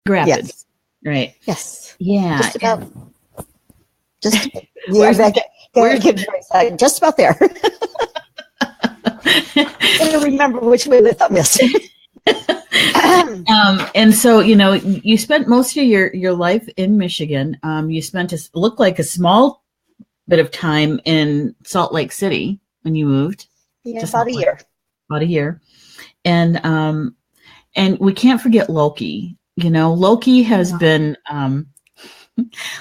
Rapids, right? Yes. Yeah. Just about. Just just about there. I don't remember which way the thumb is. And so, you spent most of your life in Michigan. You spent looked like a small bit of time in Salt Lake City when you moved. Yeah, about a year. About a year. And we can't forget Loki. Loki has been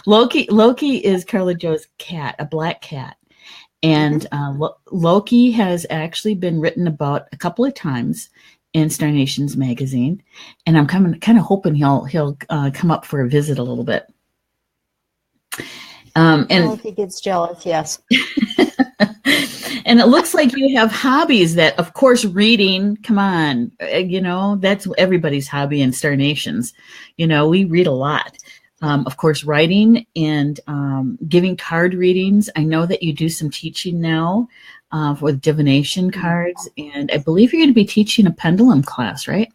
Loki is Carla Jo's cat, a black cat. And Loki has actually been written about a couple of times in Star Nations magazine, and I'm kind of hoping he'll come up for a visit a little bit. And if he gets jealous, yes. And it looks like you have hobbies that, of course, reading. Come on, that's everybody's hobby in Star Nations. We read a lot. Of course, writing and giving card readings. I know that you do some teaching now with divination cards, and I believe you're going to be teaching a pendulum class, right?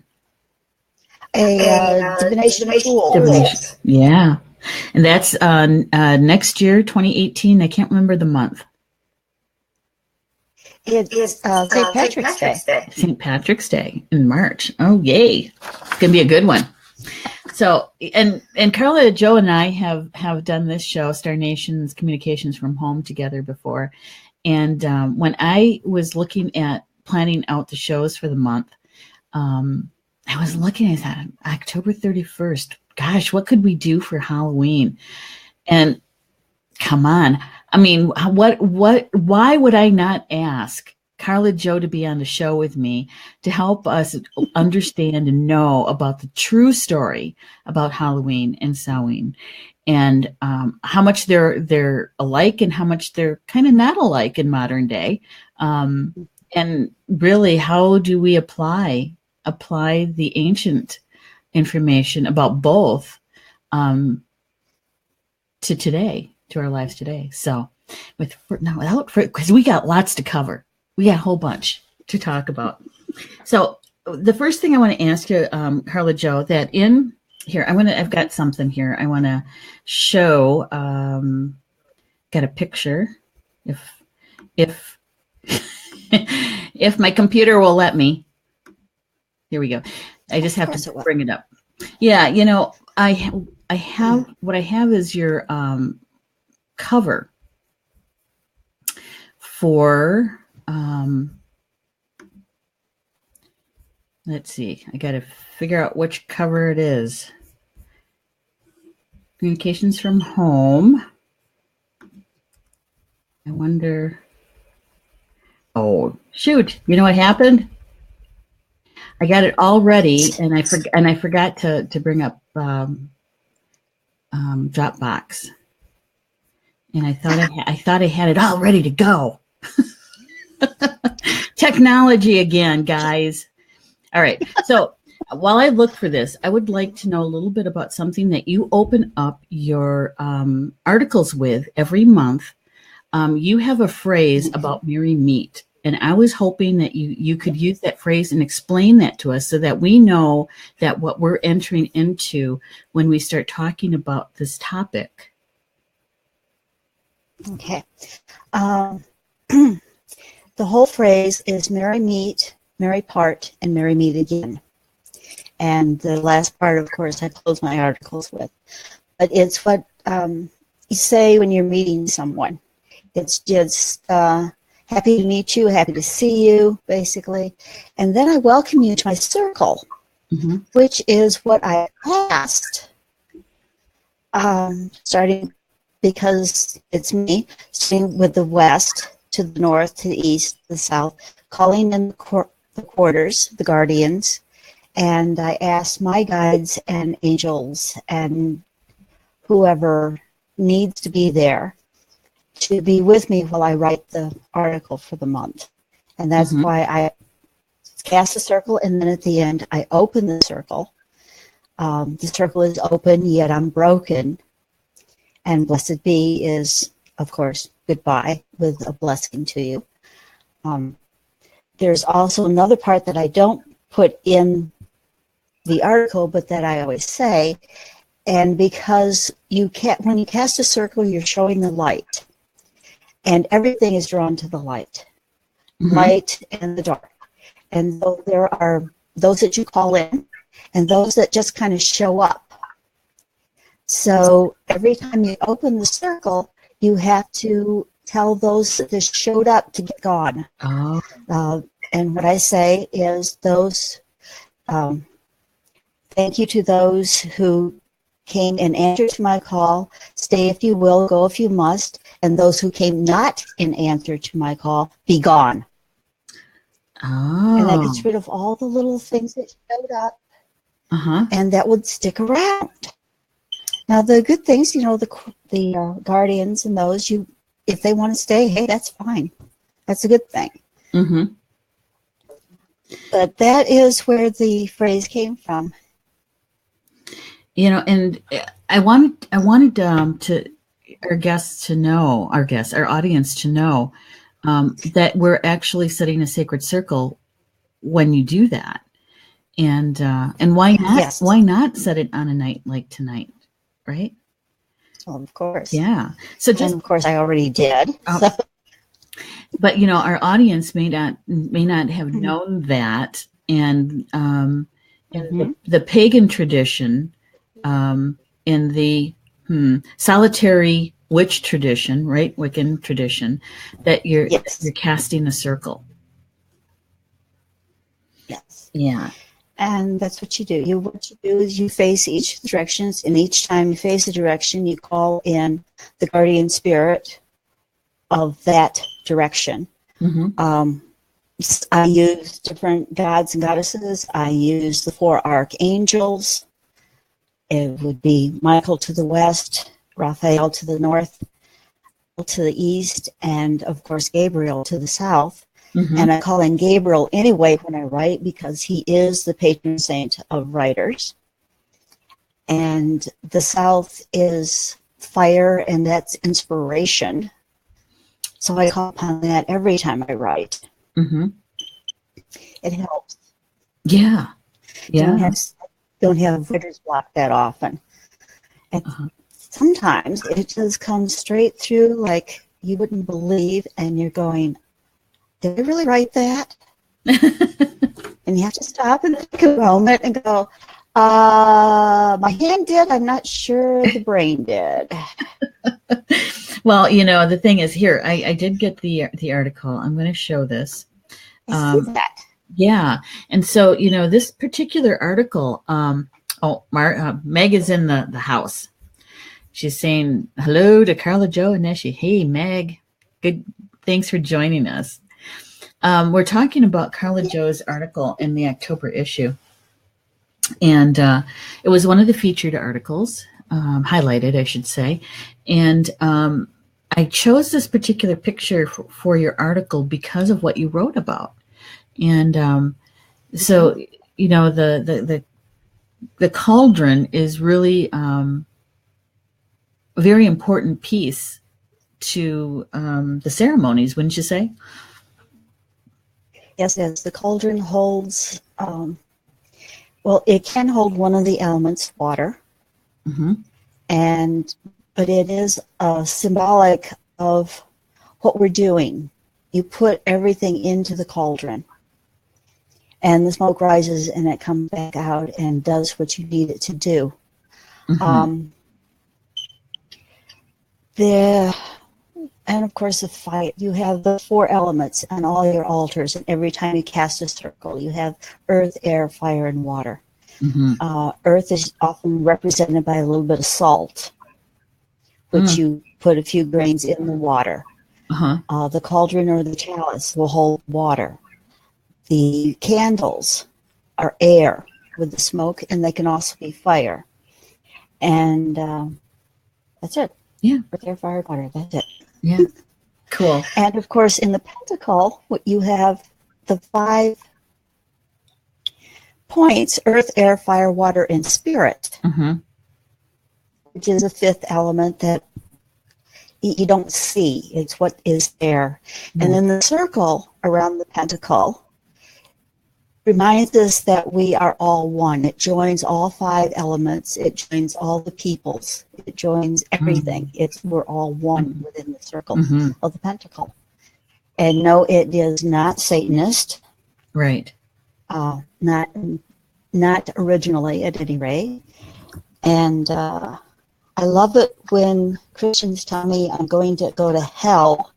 A divination school. Divination. Yeah. And that's next year, 2018. I can't remember the month. It's St. Patrick's Day. St. Patrick's Day in March. Oh, yay. It's going to be a good one. So, and Carla Jo and I have done this show, Star Nations Communications from Home, together before. And when I was looking at planning out the shows for the month, I was looking at that October 31st. Gosh, what could we do for Halloween? And come on. I mean, why would I not ask Carla Jo to be on the show with me to help us understand and know about the true story about Halloween and Samhain, and how much they're alike and how much they're kind of not alike in modern day, and really, how do we apply the ancient information about both to today, to our lives today. So because we got lots to cover. We got a whole bunch to talk about. So the first thing I want to ask you, Carla Jo, that in here, I've got something here I want to show. Got a picture. If if my computer will let me. Here we go. I just have to bring it up. Yeah, I have what I have is your cover for let's see, I gotta figure out which cover it is. Communications from Home. I wonder, oh shoot, you know what happened? I got it all ready and I forgot to bring up Dropbox. And I thought I had it all ready to go. Technology again, guys. All right. So while I look for this, I would like to know a little bit about something that you open up your articles with every month. You have a phrase about merry meet. And I was hoping that you could use that phrase and explain that to us so that we know that what we're entering into when we start talking about this topic. Okay. The whole phrase is merry meet, merry part, and merry meet again. And the last part, of course, I close my articles with. But it's what you say when you're meeting someone. It's just happy to meet you, happy to see you, basically. And then I welcome you to my circle, which is what I asked, starting because it's me, starting with the west to the north, to the east, to the south, calling in the quarters, the guardians, and I asked my guides and angels and whoever needs to be there to be with me while I write the article for the month. And that's why I cast a circle, and then at the end I open the circle. The circle is open, yet unbroken. And blessed be is, of course, goodbye with a blessing to you. There's also another part that I don't put in the article, but that I always say. And because when you cast a circle, you're showing the light, and everything is drawn to the light, light and the dark. And so there are those that you call in, and those that just kind of show up. So every time you open the circle, you have to tell those that just showed up to get gone. Oh. And what I say is thank you to those who came and answered to my call. Stay if you will, go if you must. And those who came not in answer to my call, be gone. Oh. And that gets rid of all the little things that showed up, and that would stick around. Now, the good things, the guardians and those, if they want to stay, hey, that's fine. That's a good thing. But that is where the phrase came from. And I wanted to our guests to know, our audience to know that we're actually setting a sacred circle when you do that, and why not? Yes. Why not set it on a night like tonight, right? Well, of course. Yeah. So and of course, I already did. So. But our audience may not have known that, and the pagan tradition, in the solitary witch tradition, right, Wiccan tradition, that you're casting a circle. Yes. Yeah. And that's what you do. What you do is you face each of the directions, and each time you face a direction, you call in the guardian spirit of that direction. I use different gods and goddesses. I use the 4 archangels. It would be Michael to the west, Raphael to the north, to the east, and of course Gabriel to the south. And I call in Gabriel anyway when I write, because he is the patron saint of writers. And the south is fire, and that's inspiration. So I call upon that every time I write. It helps. Yeah. Yeah. Don't have writer's block that often. And sometimes it just comes straight through like you wouldn't believe, and you're going, did I really write that? And you have to stop and take a moment and go, my hand did, I'm not sure the brain did. Well, the thing is, here, I did get the article. I'm going to show this. I see that. Yeah. And so, this particular article, Meg is in the house. She's saying hello to Carla Jo and Neshi. Hey, Meg. Good. Thanks for joining us. We're talking about Carla Jo's article in the October issue. And it was one of the featured articles, highlighted, I should say. And I chose this particular picture for your article because of what you wrote about. And so, the cauldron is really a very important piece to the ceremonies, wouldn't you say? Yes, the cauldron holds, it can hold one of the elements, water. But it is symbolic of what we're doing. You put everything into the cauldron, and the smoke rises, and it comes back out and does what you need it to do. And of course, the fire. You have the 4 elements on all your altars, and every time you cast a circle, you have earth, air, fire, and water. Earth is often represented by a little bit of salt, which you put a few grains in the water. The cauldron or the chalice will hold water. The candles are air with the smoke, and they can also be fire. And that's it. Yeah. Earth, air, fire, water. That's it. Yeah. Cool. And of course, in the pentacle, you have the 5 points: earth, air, fire, water, and spirit, which is a 5th element that you don't see. It's what is there. And then the circle around the pentacle reminds us that we are all one. It joins all 5 elements. It joins all the peoples. It joins everything. We're all one within the circle of the pentacle. And no, it is not Satanist. Right. Not originally, at any rate. And I love it when Christians tell me I'm going to go to hell.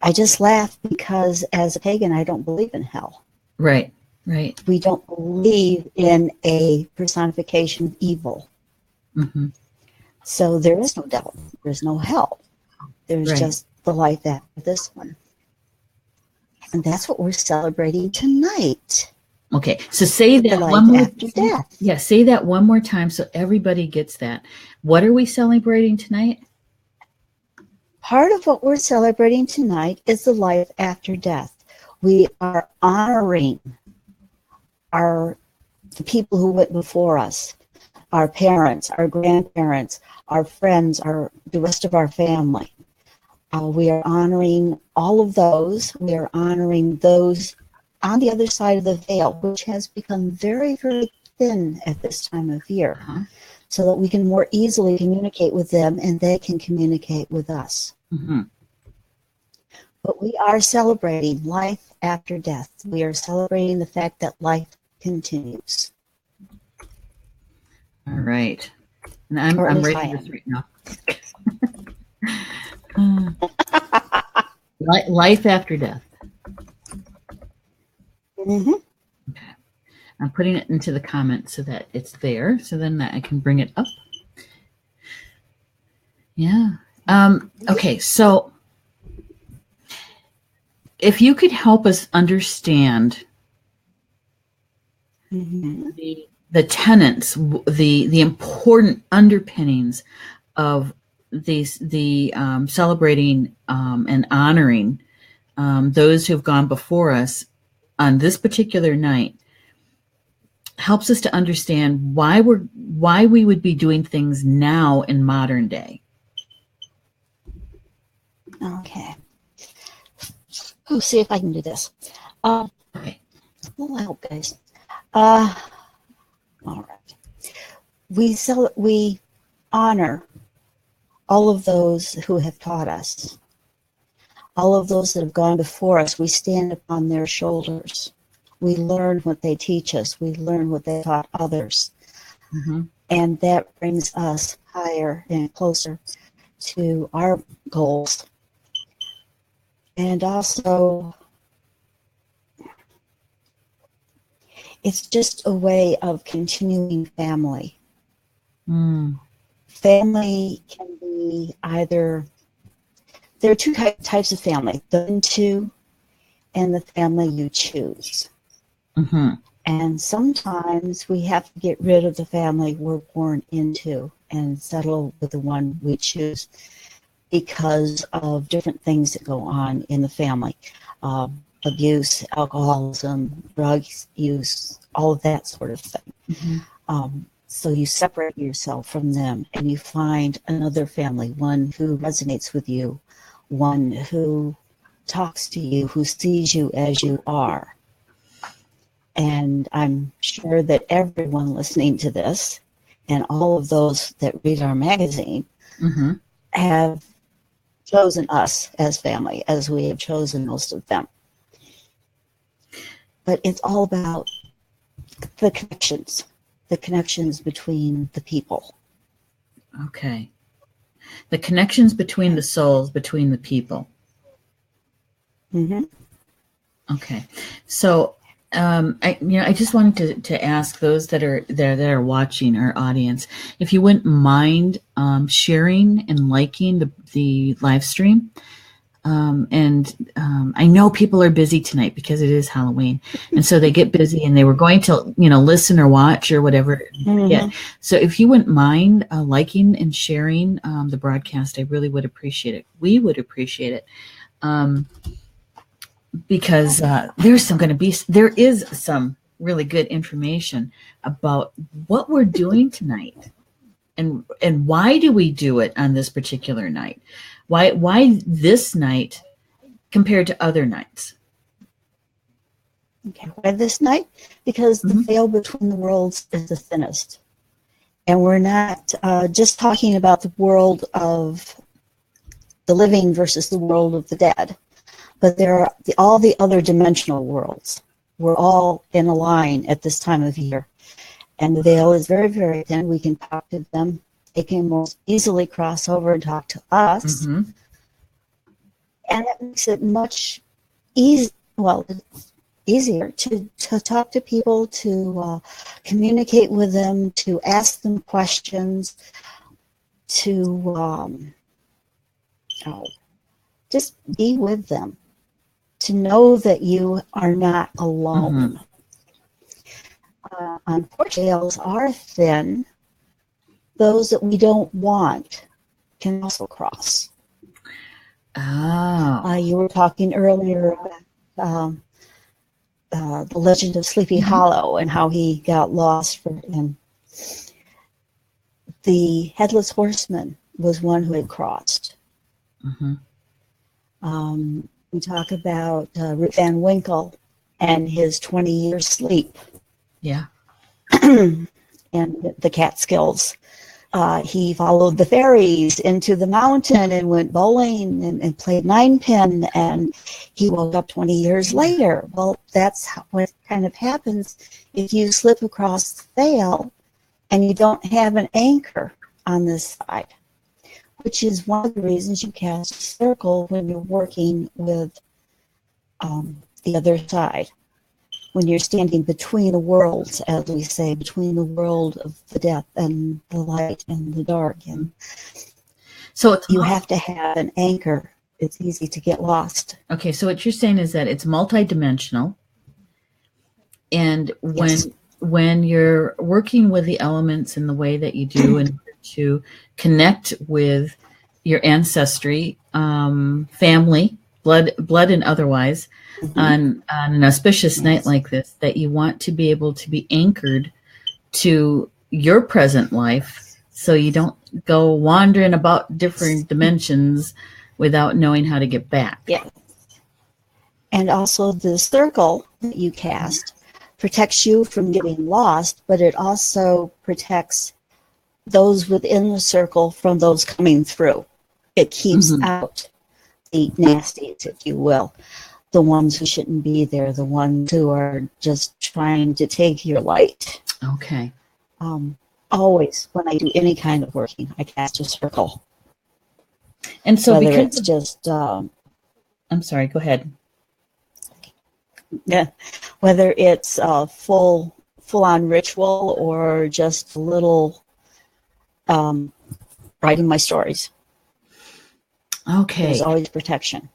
I just laugh because as a pagan, I don't believe in hell. Right, right. We don't believe in a personification of evil. So there is no devil. There's no hell. There's just the life after this one. And that's what we're celebrating tonight. Okay, so say that one more time. Yeah, say that one more time so everybody gets that. What are we celebrating tonight? Part of what we're celebrating tonight is the life after death. We are honoring the people who went before us, our parents, our grandparents, our friends, the rest of our family. We are honoring all of those. We are honoring those on the other side of the veil, which has become very, very thin at this time of year, so that we can more easily communicate with them and they can communicate with us. But we are celebrating life after death. We are celebrating the fact that life continues. All right. And I'm reading this right now. Life after death. Okay. I'm putting it into the comments so that it's there, so then I can bring it up. Yeah. Okay, so if you could help us understand the tenets, the important underpinnings of the celebrating and honoring those who have gone before us on this particular night, helps us to understand why we would be doing things now in modern day. Okay. Let's see if I can do this. Okay. A little help, guys. All right. We honor all of those who have taught us. All of those that have gone before us, we stand upon their shoulders. We learn what they teach us. We learn what they taught others. And that brings us higher and closer to our goals. And also, it's just a way of continuing family. Family can be either, there are 2 types of family, the into and the family you choose. And sometimes we have to get rid of the family we're born into and settle with the one we choose because of different things that go on in the family. Abuse, alcoholism, drugs use, all of that sort of thing. So you separate yourself from them and you find another family, one who resonates with you, one who talks to you, who sees you as you are. And I'm sure that everyone listening to this and all of those that read our magazine have chosen us as family, as we have chosen most of them. But it's all about the connections between the people. Okay. The connections between the souls, between the people. Okay. So I just wanted to ask those that are watching our audience, if you wouldn't mind sharing and liking the live stream. I know people are busy tonight because it is Halloween, and so they get busy and they were going to listen or watch or whatever. So if you wouldn't mind liking and sharing the broadcast, I really would appreciate it. We would appreciate it. Because there is some really good information about what we're doing tonight, and why do we do it on this particular night? Why this night compared to other nights? Okay, why this night? Because the veil between the worlds is the thinnest. And we're not just talking about the world of the living versus the world of the dead, but there are all the other dimensional worlds. We're all in a line at this time of year. And the veil is very, very thin. We can talk to them. They can most easily cross over and talk to us. Mm-hmm. And it makes it much easier to talk to people, to communicate with them, to ask them questions, to just be with them, to know that you are not alone. Unfortunately, veils are thin. Those that we don't want can also cross. Oh. You were talking earlier about the legend of Sleepy Hollow and how he got lost. And the Headless Horseman was one who had crossed. We talk about Rip Van Winkle and his 20-year sleep. Yeah. And the Catskills. He followed the fairies into the mountain and went bowling and played ninepin, and he woke up 20 years later. Well, that's what kind of happens if you slip across the veil and you don't have an anchor on this side, which is one of the reasons you cast a circle when you're working with the other side. When you're standing between the worlds, as we say, between the world of the death and the light and the dark. And so you have to have an anchor. It's easy to get lost. Okay, so what you're saying is that it's multidimensional. And when you're working with the elements in the way that you do and to connect with your ancestry, family, blood and otherwise, on an auspicious night like this, that you want to be able to be anchored to your present life so you don't go wandering about different dimensions without knowing how to get back. Yeah. And also the circle that you cast protects you from getting lost, but it also protects those within the circle from those coming through. It keeps out the nasties, if you will. The ones who shouldn't be there, the ones who are just trying to take your light. Okay. Always, when I do any kind of working, I cast a circle. And so whether because it's just... I'm sorry, go ahead. Yeah, whether it's a full-on ritual or just a little writing my stories. Okay. There's always protection.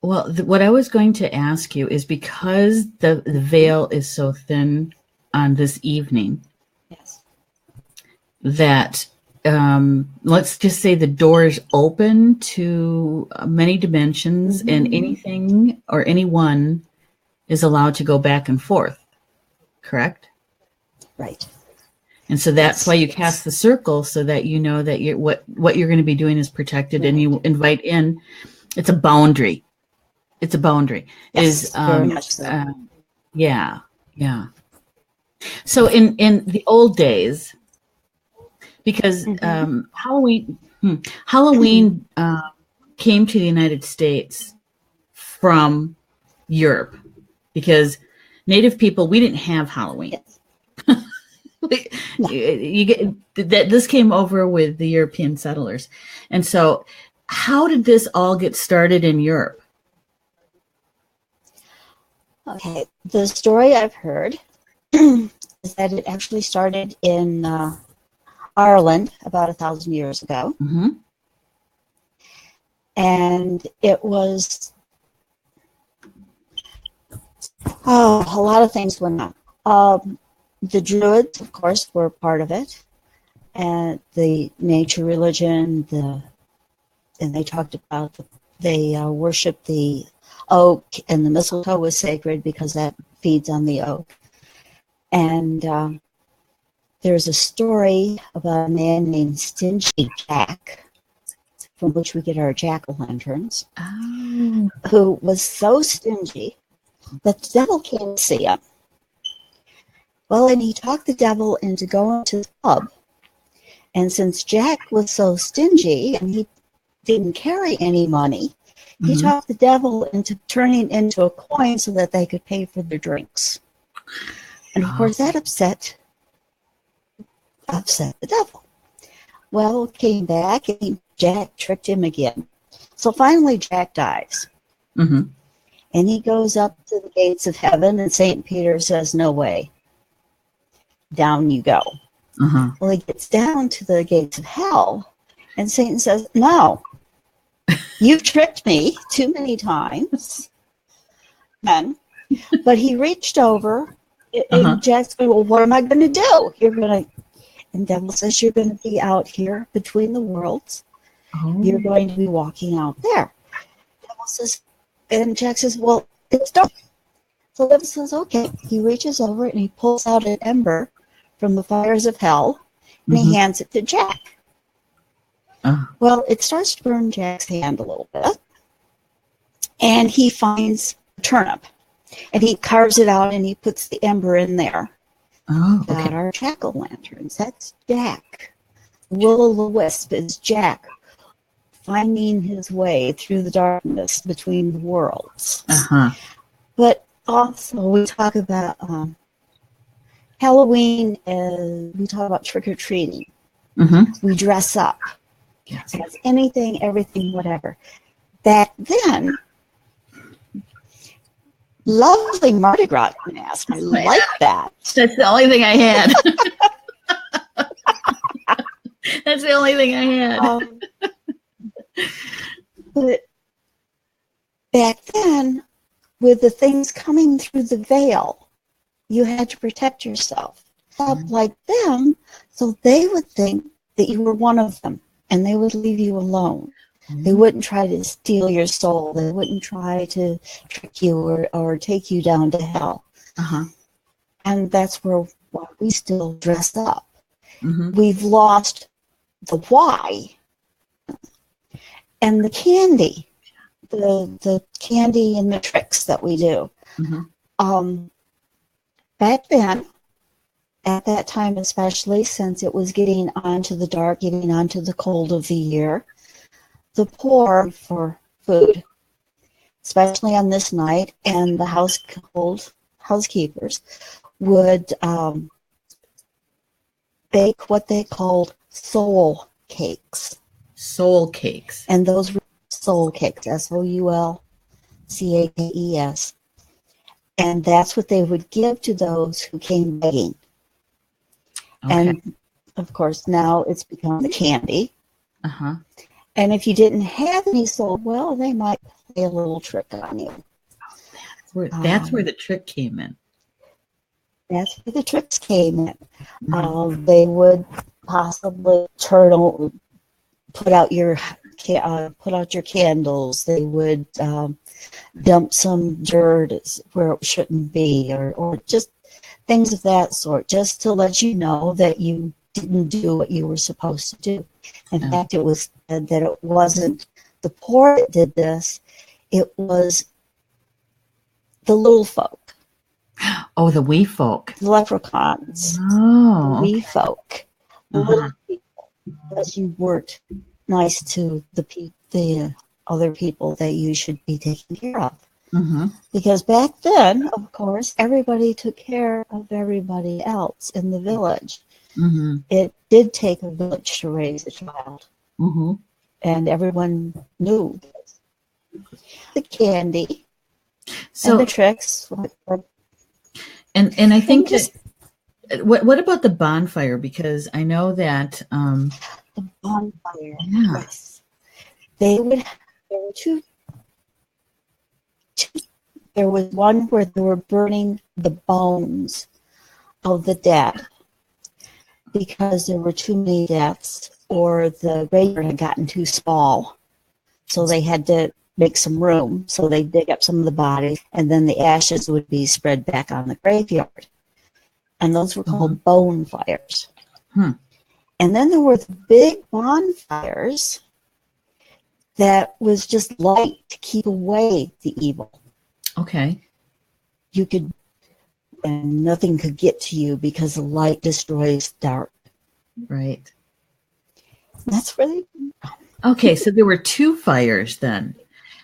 Well, what I was going to ask you is, because the veil is so thin on this evening, Yes, that let's just say the doors open to many dimensions, and anything or anyone is allowed to go back and forth, correct? right. And so that's why you cast the circle, so that you know that what you're going to be doing is protected, and you invite in. It's a boundary. It's a boundary. Yes, very much so. Yeah. So in the old days, because Halloween came to the United States from Europe, because Native people, we didn't have Halloween. Yes. You get that this came over with the European settlers. And so how did this all get started in Europe? Okay, the story I've heard is that it actually started in Ireland about 1,000 years ago. And it was, a lot of things went on. The Druids, of course, were part of it, and the nature religion, and they talked about, they worshiped the oak, and the mistletoe was sacred because that feeds on the oak. And there's a story about a man named Stingy Jack, from which we get our jack-o'-lanterns, who was so stingy that the devil came to see him. Well, and he talked the devil into going to the pub. And since Jack was so stingy and he didn't carry any money, he talked the devil into turning into a coin so that they could pay for their drinks. And of course, that upset the devil. Well, came back and Jack tricked him again. So finally, Jack dies. And he goes up to the gates of heaven, and St. Peter says, "No way. Down you go." Well, he gets down to the gates of hell, and Satan says, "No, you've tricked me too many times." But he reached over, and Jack's going, "Well, what am I going to do? And devil says, "You're going to be out here between the worlds. You're going to be walking out there." Devil says, and Jack says, "Well, it's dark." So devil says, "Okay." He reaches over and he pulls out an ember from the fires of hell, and he hands it to Jack. Well, it starts to burn Jack's hand a little bit, and he finds a turnip, and he carves it out, and he puts the ember in there. Got our jack-o'-lanterns. That's Jack. Will-o'-the-wisp is Jack finding his way through the darkness between the worlds. But also, we talk about Halloween, we talk about trick-or-treating. We dress up. As anything, everything, whatever. Back then, lovely Mardi Gras mask. I like that. That's the only thing I had. That's the only thing I had. But back then, with the things coming through the veil, you had to protect yourself. Up like them, so they would think that you were one of them, and they would leave you alone. They wouldn't try to steal your soul. They wouldn't try to trick you or take you down to hell. And that's why we still dress up. We've lost the why and the candy, the candy and the tricks that we do. Back then, at that time especially, since it was getting onto the dark, getting onto the cold of the year, the poor for food, especially on this night, and the housekeepers would bake what they called soul cakes. Soul cakes. And those were soul cakes, SOULCAKES. And that's what they would give to those who came begging. And, of course, now it's become the candy. And if you didn't have any soul, well, they might play a little trick on you. That's where the trick came in. That's where the tricks came in. They would possibly put out your candles. They would dump some dirt where it shouldn't be, or just things of that sort, just to let you know that you didn't do what you were supposed to do. In fact, it was said that it wasn't the poor that did this, it was the little folk. Oh, the wee folk. The leprechauns. Oh, the wee folk. The little people. Because you weren't nice to the other people that you should be taking care of. Because back then, of course, everybody took care of everybody else in the village. It did take a village to raise a child. And everyone knew this. The candy and the tricks. And I think what about the bonfire? Because I know that the bonfire. Yes, there were two. There was one where they were burning the bones of the dead because there were too many deaths, or the graveyard had gotten too small, so they had to make some room. So they dig up some of the bodies, and then the ashes would be spread back on the graveyard. And those were called bone fires. And then there were the big bonfires that was just light to keep away the evil. Okay. you could, and nothing could get to you because the light destroys dark. Right. That's really Okay, so there were two fires then.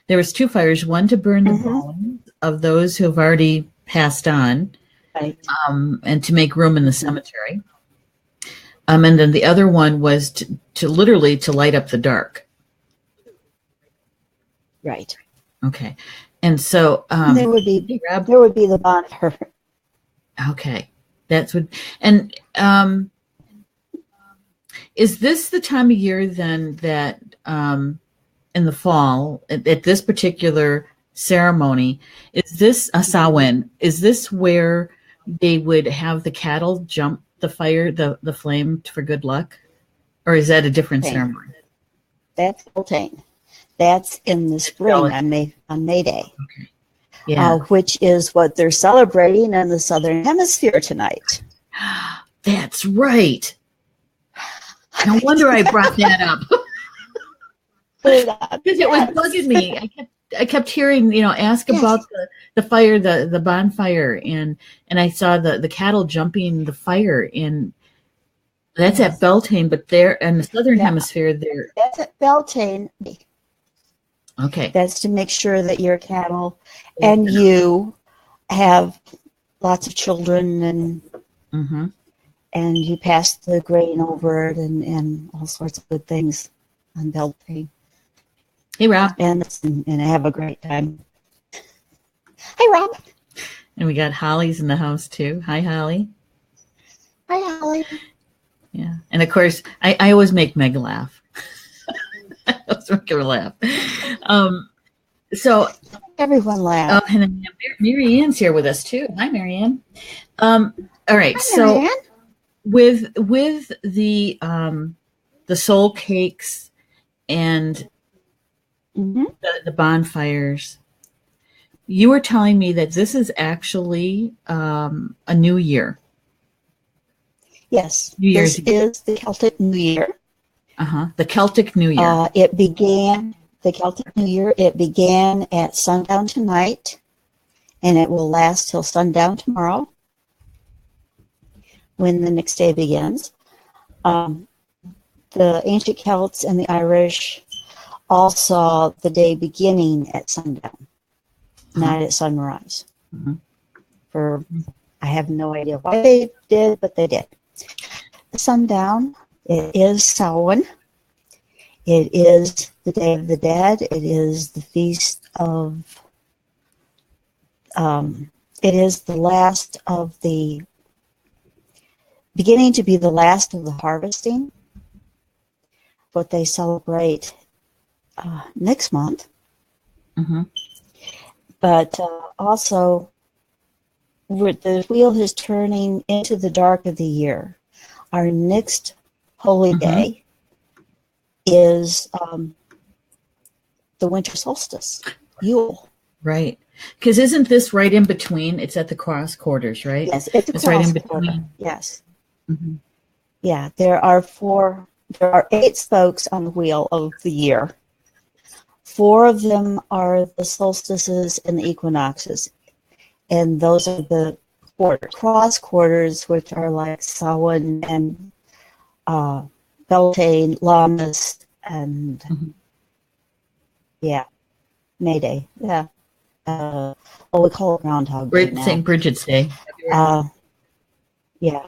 There was two fires, one to burn the Mhm. bones of those who have already passed on, right. and to make room in the cemetery. And then the other one was to literally to light up the dark. Right. Okay. And so There would be the bonfire. Okay. That's what, and is this the time of year then that in the fall at this particular ceremony, is this a Samhain? Is this where they would have the cattle jump the fire, the flame for good luck? Or is that a different Okay. ceremony? That's Beltane. That's in the spring on May Day. Okay. Yeah. Which is what they're celebrating in the Southern Hemisphere tonight. That's right. No wonder I brought that up. Because it was bugging me. I kept hearing, ask about the fire, the bonfire, and I saw the cattle jumping the fire, and that's at Beltane, but they're in the Southern Hemisphere. That's at Beltane. Okay. That's to make sure that your cattle and you have lots of children and you pass the grain over it and all sorts of good things on Beltane. Hey, Rob. And have a great time. Hi, Rob. And we got Holly's in the house too. Hi, Holly. Hi, Holly. Yeah. And of course, I always make Meg laugh. I always make her laugh. So everyone laughs. Oh, and then Mary Ann's here with us too. Hi, Mary Ann. All right. Hi, so Mary Ann. with the soul cakes and the bonfires, you were telling me that this is actually a new year. Yes, this is the Celtic New Year. The Celtic New Year. The Celtic New Year, it began at sundown tonight, and it will last till sundown tomorrow, when the next day begins. The ancient Celts and the Irish all saw the day beginning at sundown, not at sunrise. I have no idea why they did, but they did. The sundown, it is Samhain. It is the Day of the Dead. It is the feast of, it is the last of the, beginning to be the last of the harvesting. What they celebrate next month. But also, the wheel is turning into the dark of the year. Our next holy day is the winter solstice, Yule. Right. Because isn't this right in between? It's at the cross quarters, right? Yes, it's right in between. Yes. Yeah, there are 8 spokes on the wheel of the year. 4 of them are the solstices and the equinoxes. And those are the cross quarters, which are like Samhain and Beltane, Lammas, and May Day. Yeah. We call it Groundhog Day now. St. Bridget's Day.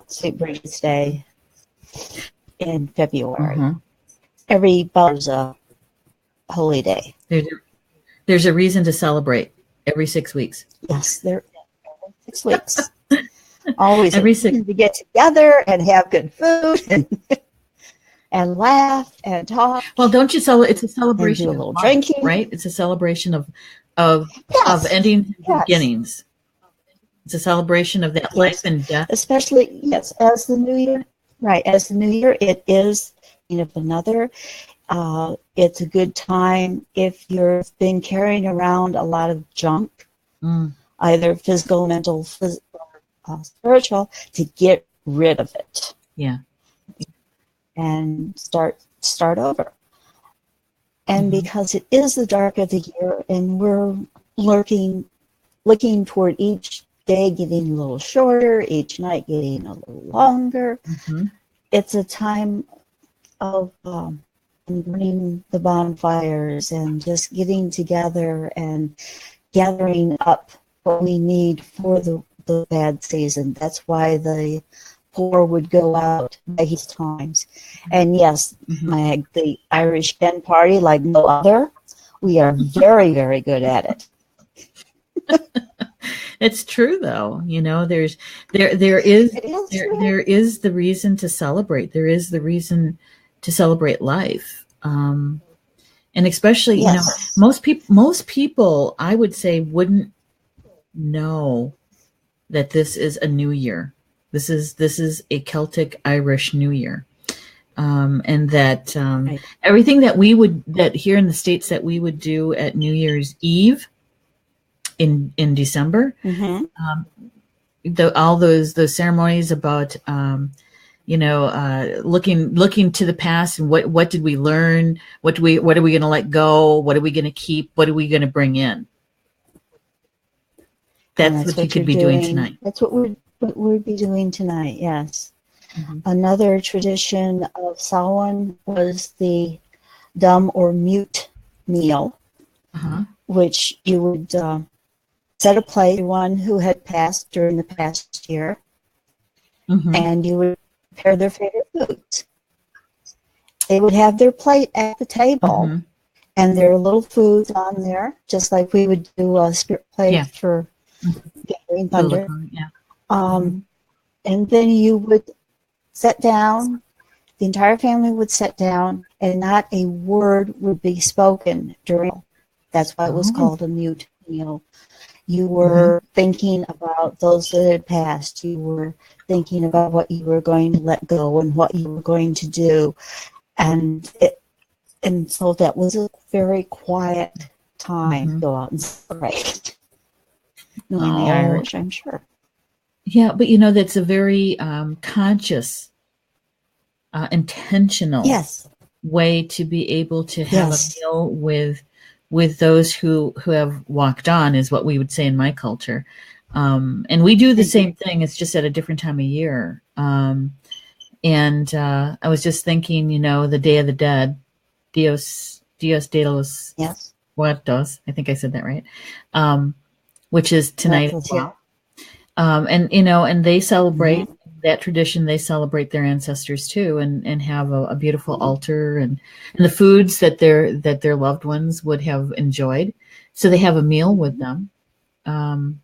St. Bridget's Day in February. Every there's a holy day. There's a reason to celebrate every 6 weeks. Yes, there 6 weeks. Always every 6 to get together and have good food and laugh and talk. Well, don't you celebrate? It's a celebration of life, drinking, right? It's a celebration of endings and beginnings. It's a celebration of that life and death. Especially, as the new year. Right, as the new year, it is another. It's a good time if you've been carrying around a lot of junk, either physical, mental, spiritual, to get rid of it. Yeah. And start over. And because it is the dark of the year and we're looking toward each day getting a little shorter, each night getting a little longer. Mm-hmm. It's a time of burning the bonfires and just getting together and gathering up what we need for the bad season. That's why the poor would go out by these times. And yes, Mm-hmm. the Irish Hen Party, like no other, we are very, very good at it. It's true, though. There is It is there true. is the reason to celebrate. There is the reason to celebrate life. And especially, Yes. most people, I would say, wouldn't know that this is a new year. This is a Celtic Irish New Year. And that Right. everything that here in the States that we would do at New Year's Eve in December, Mm-hmm. all those ceremonies about looking to the past and what did we learn, what are we going to let go, what are we going to keep, what are we going to bring in. And That's that's what you what could you're be doing doing. tonight. That's what we'll be doing tonight. Yes. Mm-hmm. Another tradition of Samhain was the dumb or mute meal, Uh-huh. which you would set a plate for one who had passed during the past year, Mm-hmm. and you would prepare their favorite foods. They would have their plate at the table, Mm-hmm. and there are little foods on there, just like we would do a spirit plate Yeah. for Mm-hmm. Gathering Little Thunder. yeah. Mm-hmm. Um, and then you would sit down, the entire family would sit down, and not a word would be spoken during. That's why it was Oh. called a mute meal. You Mm-hmm. were thinking about those that had passed. You were thinking about what you were going to let go and what you were going to do. And so that was a very quiet time to Mm-hmm. go out and celebrate. Knowing the Oh, Irish, I'm sure. yeah, but that's a very conscious, intentional Yes, way to be able to have a yes, meal with those who have walked on, is what we would say in my culture. And we do the mhm, same thing. It's just at a different time of year. And I was just thinking, the Day of the Dead, Dios de los yes. Muertos. I think I said that right. Um, which is tonight as That's yeah. well. And they celebrate Mm-hmm. that tradition. They celebrate their ancestors too, and have a beautiful altar, and the foods that their loved ones would have enjoyed. So they have a meal with Mm-hmm. them. Um,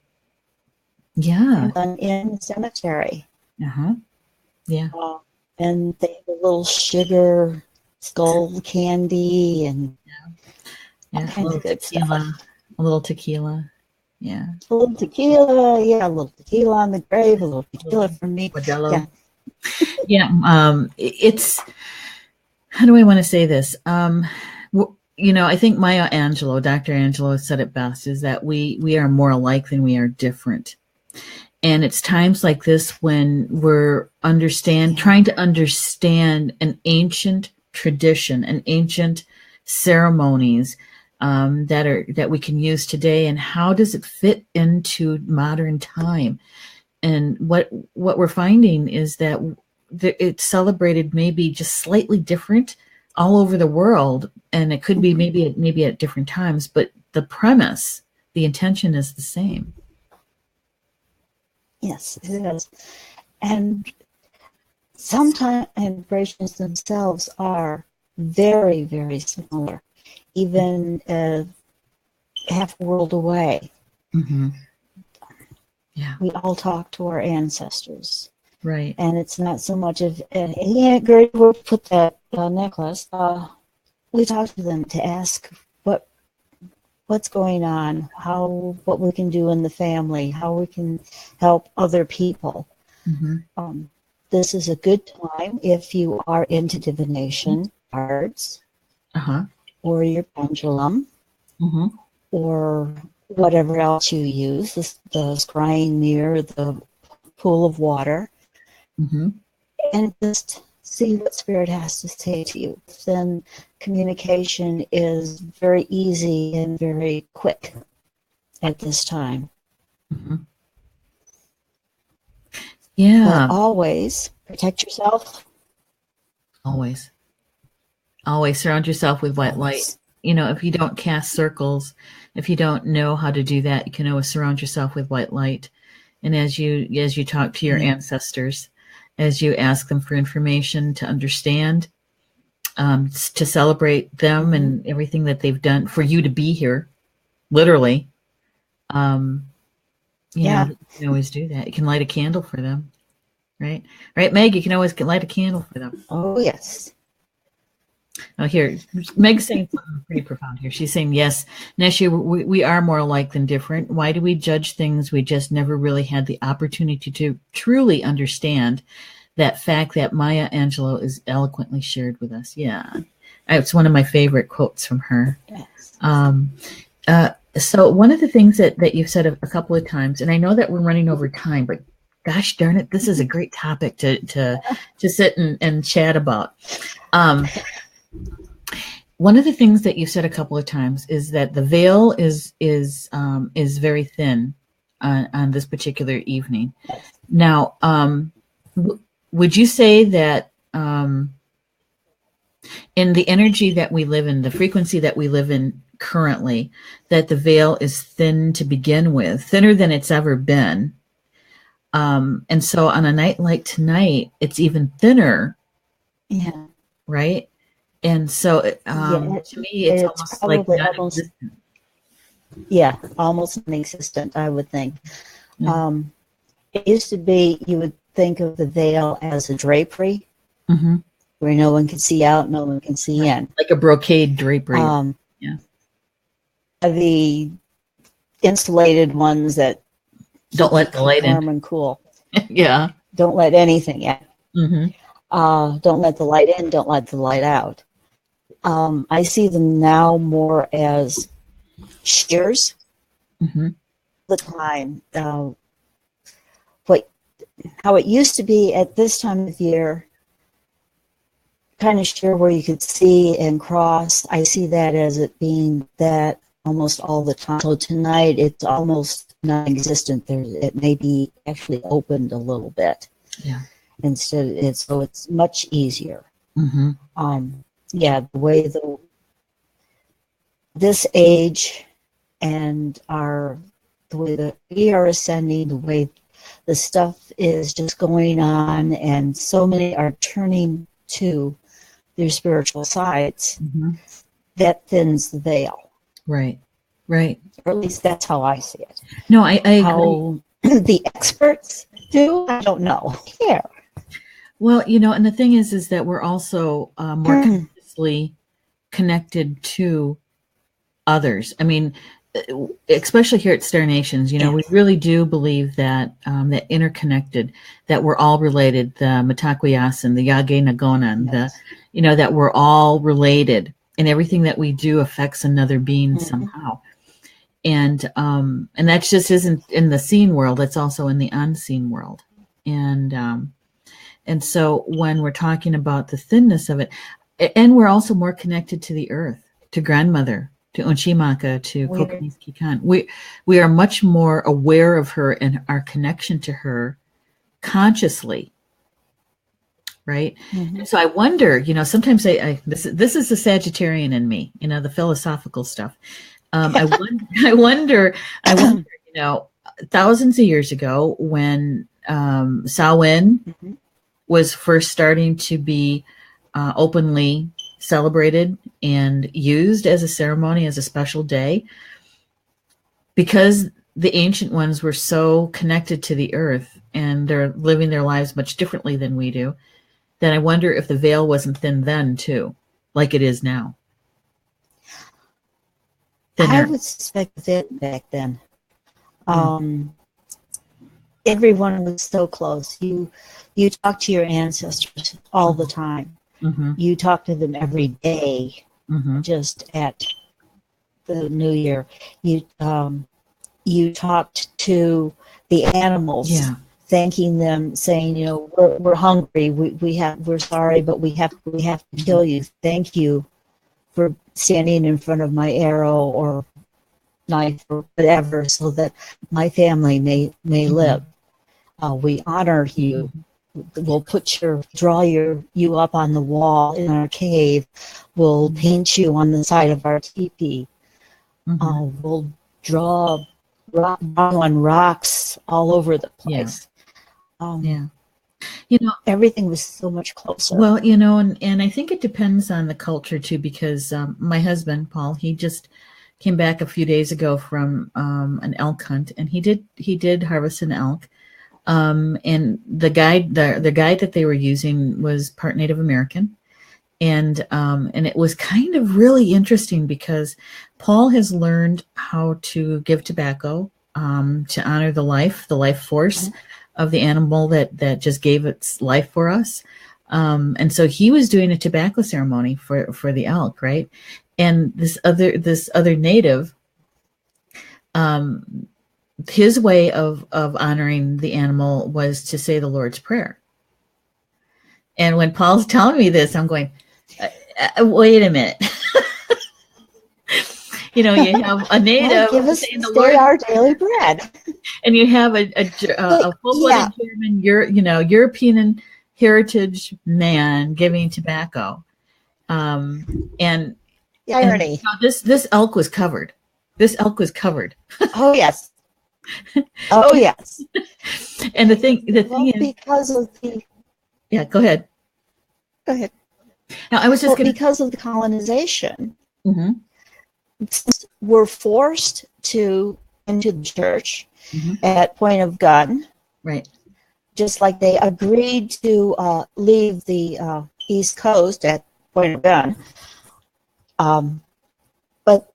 yeah. And done in the cemetery. Uh-huh. Yeah. Uh, and they have a little sugar skull candy and all Yeah. A kinds little of good tequila. stuff. A little tequila. Yeah. A little tequila, yeah, a little tequila on the grave, a little A little tequila for me. Yeah. Modelo. Yeah. It's, how do I want to say this? I think Maya Angelou, Dr. Angelou, said it best: is that we are more alike than we are different. And it's times like this when we're Yeah. trying to understand an ancient tradition, an ancient ceremonies, that we can use today, and how does it fit into modern time. And what we're finding is that it's celebrated maybe just slightly different all over the world, and it could be Mm-hmm. maybe at different times, but the premise, the intention is the same. Yes, it is. And sometimes vibrations themselves are very, very similar, even half a world away. Mm-hmm. Yeah. We all talk to our ancestors. Right. And it's not so much of, he ain't great where to put that necklace. We talk to them to ask what's going on, what we can do in the family, how we can help other people. Mm-hmm. This is a good time if you are into divination, cards, Uh-huh. or your pendulum, Mm-hmm. or whatever else you use, the scrying mirror, the pool of water, Mm-hmm. and just see what spirit has to say to you. Then communication is very easy and very quick at this time. Mm-hmm. Yeah. But always protect yourself. Always. Always surround yourself with white light. Always. You know, if you don't cast circles, if you don't know how to do that, you can always surround yourself with white light. And as you talk to your ancestors, as you ask them for information to understand, to celebrate them and everything that they've done for you to be here, literally, you know, you can always do that. You can light a candle for them, right? Right, Meg, you can always light a candle for them. Oh, yes. Oh, here, Meg's saying something pretty profound here. She's saying, yes, Neshi, we are more alike than different. Why do we judge things we just never really had the opportunity to truly understand? That fact that Maya Angelou is eloquently shared with us. Yeah, it's one of my favorite quotes from her. Yes. So one of the things that you've said a couple of times, and I know that we're running over time, but gosh darn it, this is a great topic to sit and chat about. One of the things that you've said a couple of times is that the veil is very thin on this particular evening. Now, would you say that in the energy that we live in, the frequency that we live in currently, that the veil is thin to begin with, thinner than it's ever been? And so on a night like tonight, it's even thinner. Yeah. Right? And so to me, it's almost like non-existent. Yeah, almost non-existent, I would think. Yeah. It used to be, you would think of the veil as a drapery, where no one can see out, no one can see in. Like a brocade drapery. Yeah. The insulated ones that don't let the light in. Warm and cool. Yeah. Don't let anything in. Don't let the light in, don't let the light out. I see them now more as shears. The time. How it used to be at this time of year, kind of sheer where you could see and cross. I see that as it being that almost all the time. So tonight it's almost non-existent. It may be actually opened a little bit. Yeah. Instead, it's much easier. Yeah, the way this age and the way that we are ascending, the way the stuff is just going on, and so many are turning to their spiritual sides, that thins the veil. Right. Or at least that's how I see it. No, I agree. How the experts do, I don't know. Yeah. Well, and the thing is that we're also more consciously connected to others. I mean, especially here at Star Nations, we really do believe that that interconnected, that we're all related. The Mitakuyasin, the Yage Nagonan, that we're all related, and everything that we do affects another being somehow. And that just isn't in the seen world; it's also in the unseen world. And so when we're talking about the thinness of it, and we're also more connected to the earth, to grandmother, to Unchimaka, to Kokoniski Khan. We are much more aware of her and our connection to her consciously, right? So I wonder, sometimes this is the Sagittarian in me, the philosophical stuff. I wonder, thousands of years ago when Samhain was first starting to be openly celebrated and used as a ceremony, as a special day, because the ancient ones were so connected to the earth and they're living their lives much differently than we do, then I wonder if the veil wasn't thin then too, like it is now. Thinner. I would suspect that back then. Everyone was so close. You talk to your ancestors all the time. You talk to them every day, just at the New Year. You talked to the animals, thanking them, saying, we're hungry, we're sorry, but we have to kill you. Thank you for standing in front of my arrow or knife or whatever, so that my family may live. We honor you. We'll draw you up on the wall in our cave. We'll paint you on the side of our teepee. We'll draw on rocks all over the place. Yeah. Everything was so much closer. Well, and I think it depends on the culture too, because my husband, Paul, he just came back a few days ago from an elk hunt, and he did harvest an elk. And the guide that they were using was part Native American. And it was kind of really interesting because Paul has learned how to give tobacco to honor the life force of the animal that just gave its life for us. And so he was doing a tobacco ceremony for the elk, right? And this other native, his way of honoring the animal was to say the Lord's Prayer. And when Paul's telling me this, I'm going, wait a minute. You have a native saying the Lord, our daily bread, and you have a full-blooded German, European heritage man giving tobacco. And the irony. This elk was covered. Oh yes. Oh yes. And the thing is, because of the. Yeah, go ahead. Go ahead. Now, I was just because of the colonization, we're forced to into the church at point of gun, right? Just like they agreed to leave the East Coast at point of gun. But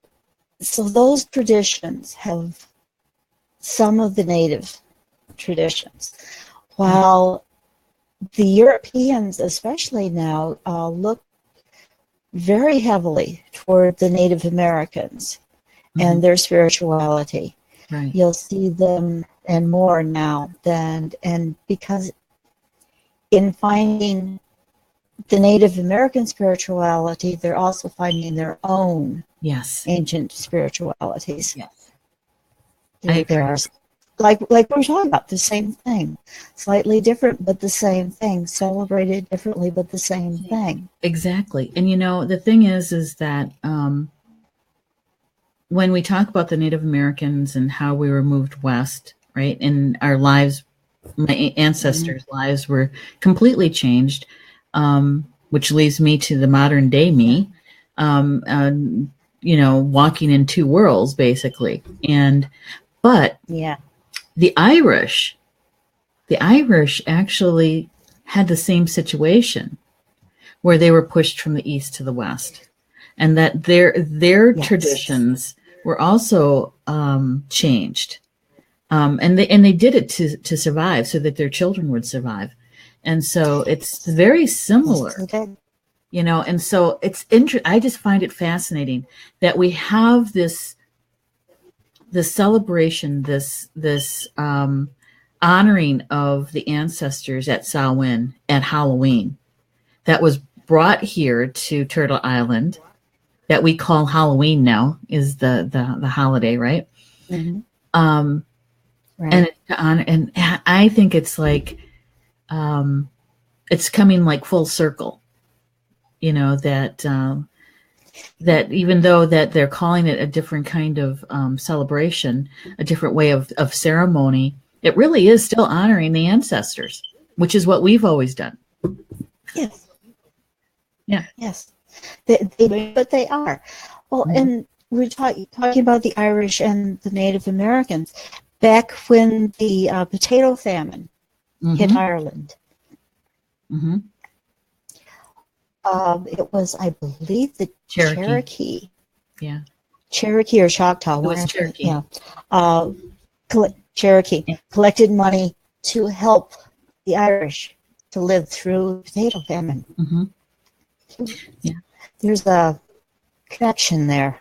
so those traditions have some of the native traditions, while the Europeans, especially now, look very heavily toward the Native Americans and their spirituality. Right. You'll see them and more now and because in finding the Native American spirituality, they're also finding their own ancient spiritualities. Yes. They're like we're talking about, the same thing, slightly different but the same thing, celebrated differently but the same thing. Exactly. And the thing is that when we talk about the Native Americans and how we were moved west, right, in our lives, my ancestors' lives were completely changed, which leads me to the modern day me, walking in two worlds basically. But the Irish actually had the same situation where they were pushed from the east to the west, and that their traditions were also changed, and they did it to survive, so that their children would survive, and so it's very similar, And so it's I just find it fascinating that we have this celebration, this honoring of the ancestors at Samhain, at Halloween, that was brought here to Turtle Island, that we call Halloween now, is the holiday, right? Right. And it's to honor, and I think it's like it's coming like full circle, that even though that they're calling it a different kind of celebration, a different way of ceremony, it really is still honoring the ancestors, which is what we've always done. Yes. Yeah. Yes. But they are. Well, and we're talking about the Irish and the Native Americans. Back when the potato famine hit Ireland, it was, I believe, the Cherokee. Yeah. Cherokee or Choctaw. It was Cherokee. Yeah. Cherokee collected money to help the Irish to live through the potato famine. Yeah. There's a connection there.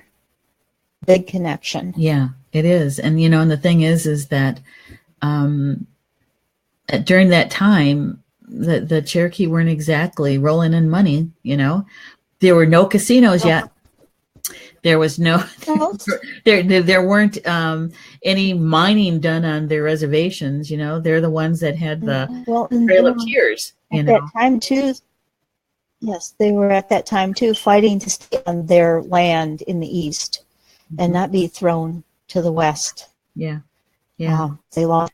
Big connection. Yeah, it is. And, and the thing is that during that time, the Cherokee weren't exactly rolling in money, There were no casinos yet. There was no, No, there weren't any mining done on their reservations. You know, they're the ones that had the well, and they Trail of were Tears. You at that know, time too. Yes, they were at that time too, fighting to stay on their land in the east and not be thrown to the west. yeah, yeah, They lost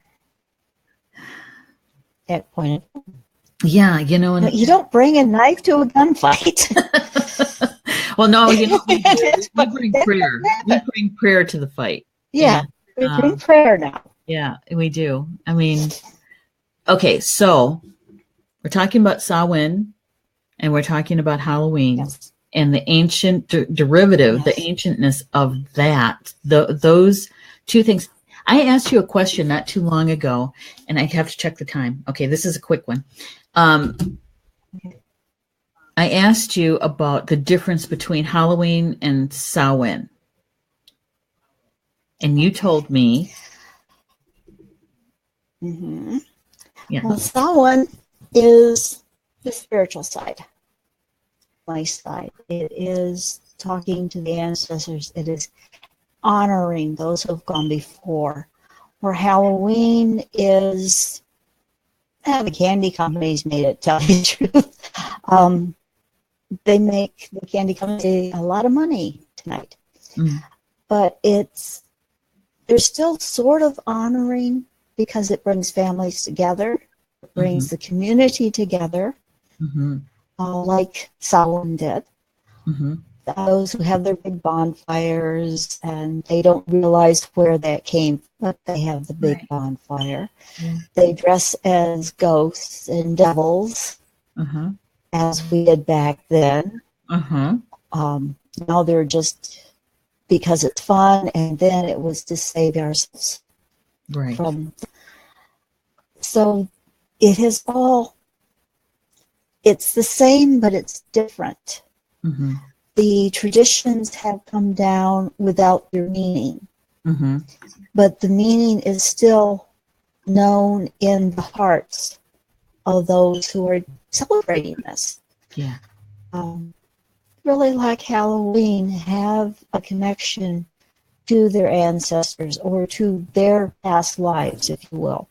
at point. yeah. You know, and You don't bring a knife to a gunfight. well, no, you know, we do. That's We what- bring that's what prayer. We happened. bring prayer to the fight. Yeah, And, we bring prayer now. yeah, we do. I mean, okay, so we're talking about Samhain, and we're talking about Halloween. Yes. And the ancient derivative, the Yes. ancientness of that, those two things. I asked you a question not too long ago, and I have to check the time. Okay, this is a quick one. I asked you about the difference between Halloween and Samhain, and you told me, Mm-hmm. yeah, Well, Samhain is the spiritual side, my side. It is talking to the ancestors. It is honoring those who have gone before. Where Halloween is, the candy companies made it, tell you the truth. They make the candy company a lot of money tonight. But they're still sort of honoring because it brings families together, it brings the community together, like Samhain did. Those who have their big bonfires and they don't realize where that came from, but they have the big bonfire. They dress as ghosts and devils, as we did back then. Now they're just because it's fun, and then it was to save ourselves from. So it is all, it's the same, but it's different. The traditions have come down without their meaning, but the meaning is still known in the hearts of those who are celebrating this. Yeah. Really like Halloween, have a connection to their ancestors or to their past lives, if you will,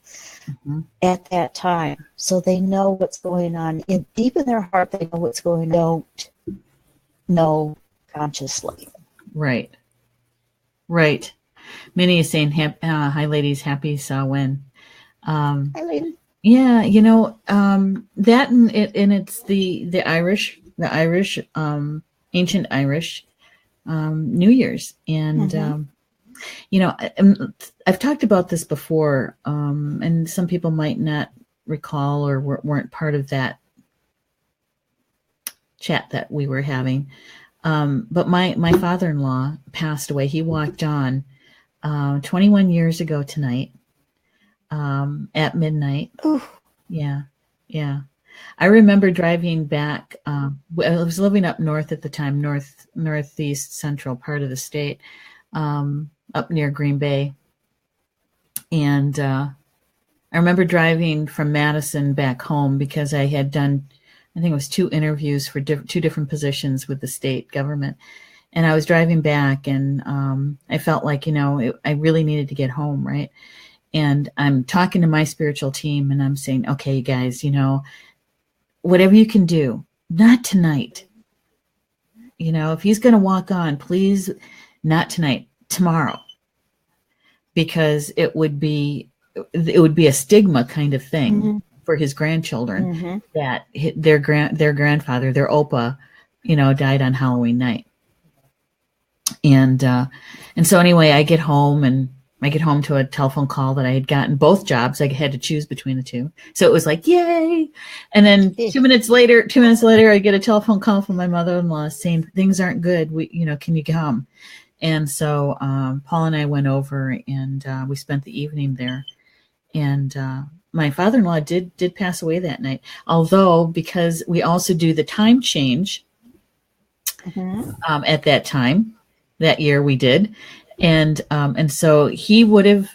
at that time. So they know what's going on. Deep in their heart, they know what's going on. Know consciously. Right. Minnie is saying, hi, ladies, happy Samhain. Hi, lady. Yeah, you know, that and it's the Irish, ancient Irish New Year's. And, you know, I've talked about this before, and some people might not recall or weren't part of that chat that we were having. But my father-in-law passed away. He walked on 21 years ago tonight at midnight. Ooh. Yeah. I remember driving back. I was living up north at the time, northeast central part of the state, up near Green Bay. And I remember driving from Madison back home because I had done, I think it was 2 interviews for 2 different positions with the state government. And I was driving back and I felt like, you know, I really needed to get home, right? And I'm talking to my spiritual team and I'm saying, okay, you guys, you know, whatever you can do, not tonight. You know, if he's going to walk on, please, not tonight, tomorrow. Because it would be a stigma kind of thing for his grandchildren that their grandfather, their Opa, you know, died on Halloween night. And so anyway, I get home to a telephone call that I had gotten both jobs. I had to choose between the 2. So it was like, yay. And then 2 minutes later, I get a telephone call from my mother-in-law saying things aren't good. Can you come? And so Paul and I went over and we spent the evening there. And my father-in-law did pass away that night. Although, because we also do the time change at that time, that year we did. And so he would have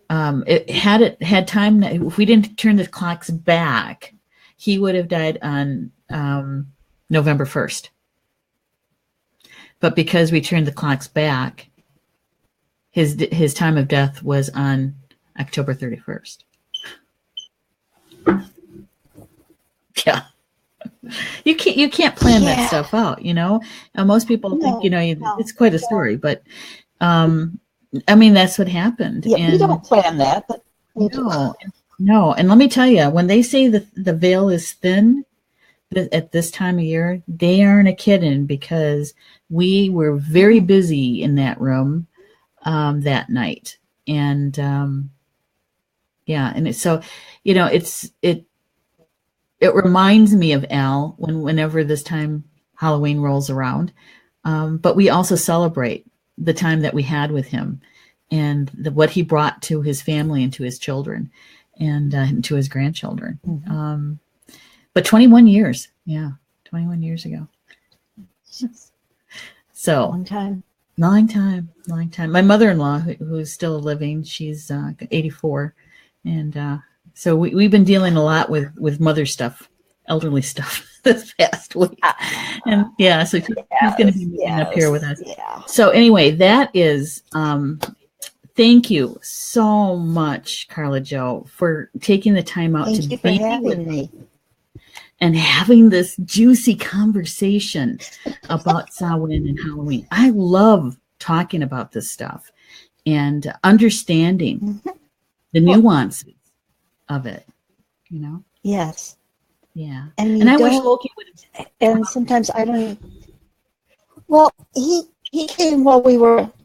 had time. If we didn't turn the clocks back, he would have died on November 1st. but because we turned the clocks back, his time of death was on October 31st. Yeah. You can't plan that stuff out, you know. Most people think, you know, it's quite a story, but I mean, that's what happened. Yeah, and we don't plan that, but no. And let me tell you, when they say that the veil is thin at this time of year, they aren't a kidding, because we were very busy in that room that night. And and so, you know, it reminds me of Al whenever this time Halloween rolls around. But we also celebrate the time that we had with him, and what he brought to his family and to his children, and to his grandchildren. Mm-hmm. But 21 years, 21 years ago. So long time. My mother-in-law, who's still living, she's 84, and so we've been dealing a lot with mother stuff, elderly stuff this past week. And so she's going to be moving up here with us. Yeah. So anyway, that is, thank you so much, Carla Jo, for taking the time out to be having me and having this juicy conversation about Samhain and Halloween. I love talking about this stuff and understanding the nuances of it, you know? Yes. Yeah. And I wish Loki would have. And sometimes I don't. Well, he came while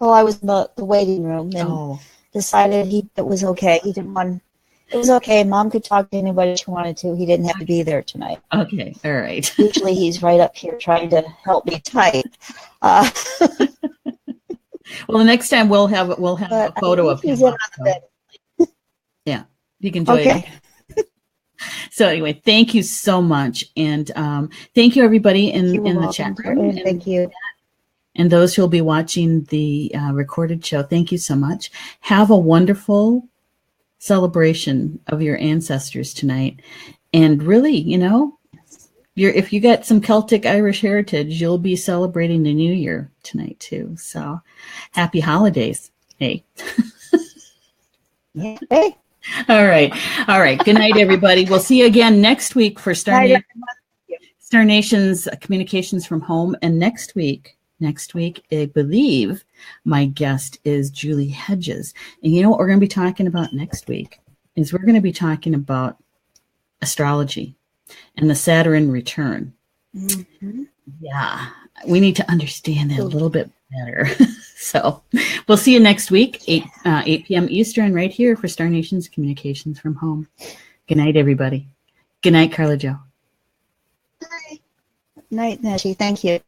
I was in the waiting room, and decided it was okay. He didn't want. It was okay. Mom could talk to anybody she wanted to. He didn't have to be there tonight. Okay. All right. Usually he's right up here trying to help me type. Well, the next time we'll have a photo of him. Yeah, you can join. Okay. So anyway, thank you so much, and thank you everybody in the chat room. Thank you. And those who will be watching the recorded show, thank you so much. Have a wonderful celebration of your ancestors tonight, and really, you know, if you got some Celtic Irish heritage, you'll be celebrating the New Year tonight too. So, happy holidays! Hey. Yeah. Hey. All right. Good night, everybody. We'll see you again next week for Star Nation's Communications from Home. And next week, I believe my guest is Julie Hedges. And you know what we're going to be talking about next week is we're going to be talking about astrology and the Saturn return. Mm-hmm. Yeah, we need to understand that a little bit better. So we'll see you next week, 8 p.m. Eastern, right here for Star Nation's Communications from Home. Good night, everybody. Good night, Carla Jo. Good night, Neshi. Thank you.